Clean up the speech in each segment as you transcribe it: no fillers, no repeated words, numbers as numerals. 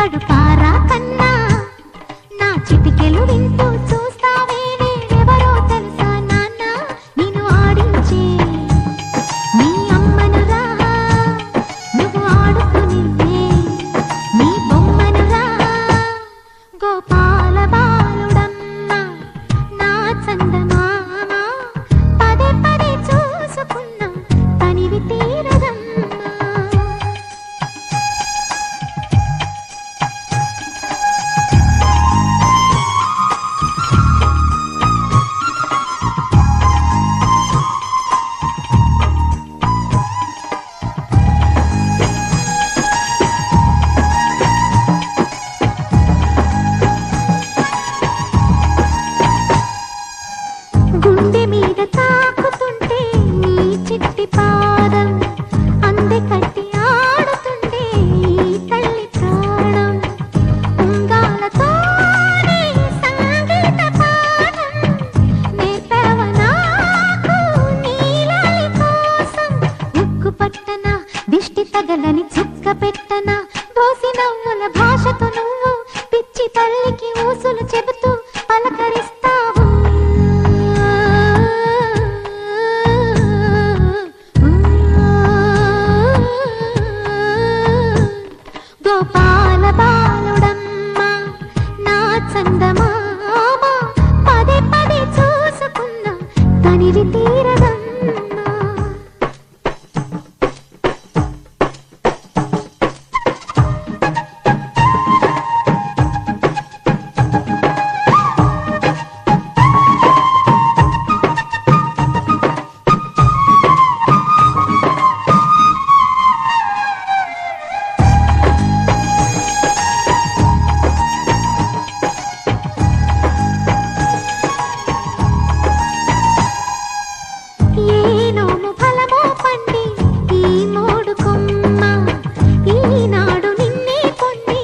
కడుపారా కన్నా నా చిటికెలు వింటూ చూస్తావే నేనెవరో తెలుసా నాన్న నిన్ను ఆడించే నీ అమ్మనురా నువ్వు ఆడుకునే నీ బొమ్మనురా గోపాల బాలుడమ్మ నా చందమామ పదే పదే చూసుకున్నా తనివి తీరదమ్మా గుండె మీద తాకుతుంటే నీ చిట్టి పాదం అందె కట్టి ఆడుతుంటే ఈ తల్లి ప్రాణం ఉంగాలతోనే సంగీత పాఠం నేర్పావ నాకు నీలాలి కోసం ఉక్కు పట్టన దిష్టి తగలని చుక్క పెట్టన దోసి నవ్వుల భాషతో నువ్వు పిచ్చి తల్లికి ఊసులు చెబుతూ పలకరిస్తావు గోపాల బాలుడమ్మ నా చందమామ పదే పదే చూసుకున్నా తనివి తీరదమ్మా ఏ నోము ఫలమో పండి ఈ మోడు కొమ్మ ఈనాడు నిన్నే కొన్ని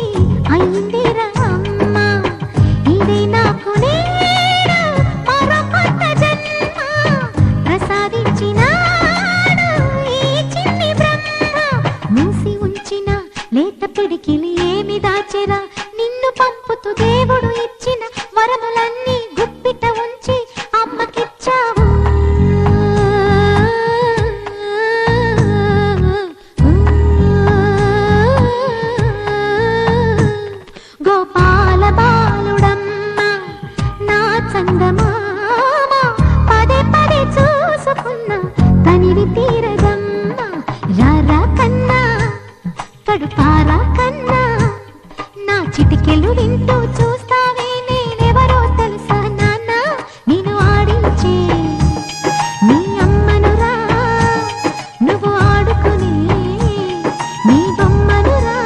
అయిందిరా అమ్మ ఇదే నాకు నేడు మరో కొత్త జన్మ ప్రసాదించినాడు ఈ చిన్ని బ్రహ్మ మూసి ఉంచిన లేత పిడికిలి ఏమి దాచెరా నిన్ను పంపుతూ దేవుడు ఇచ్చిన వరములన్నీ గుప్పిట ఉంచి అమ్మకిచ్చావు గోపాల బాలుడమ్మ నా చందమామ పదే పదే చూసుకున్నా తనివి తీరదమ్మా రారా కన్నా కడుపారా కన్నా నా చిటికెలు వింటూ చూస్తావే నేనెవరో తెలుసా నాన్న నిన్ను ఆడించే నీ అమ్మనురా నువ్వు ఆడుకునే నీ బొమ్మనురా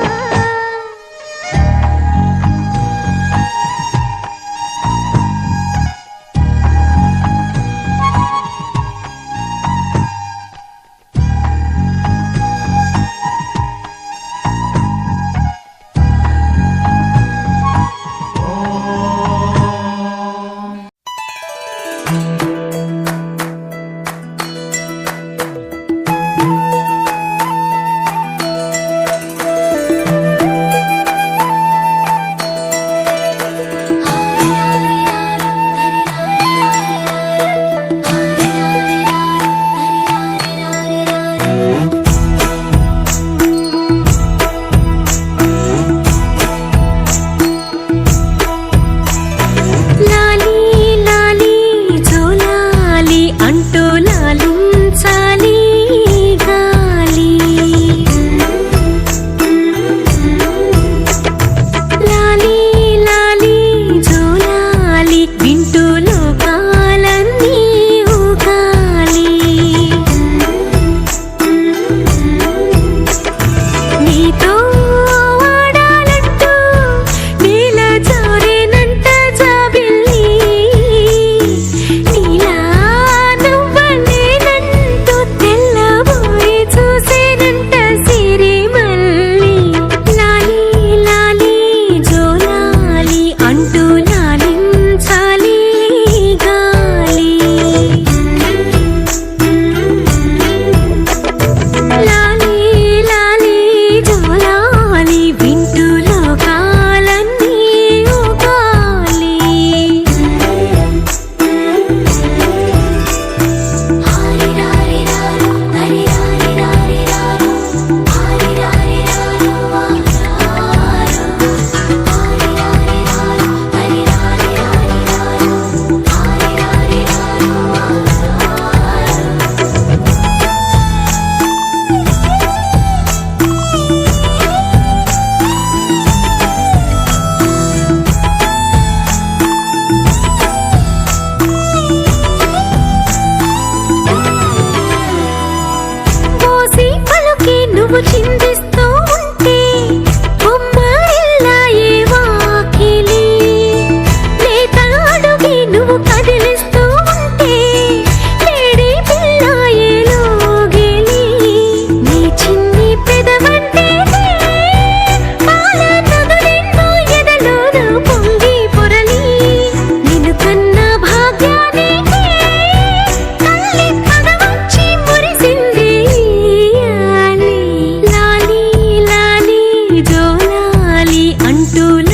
చుట్టూ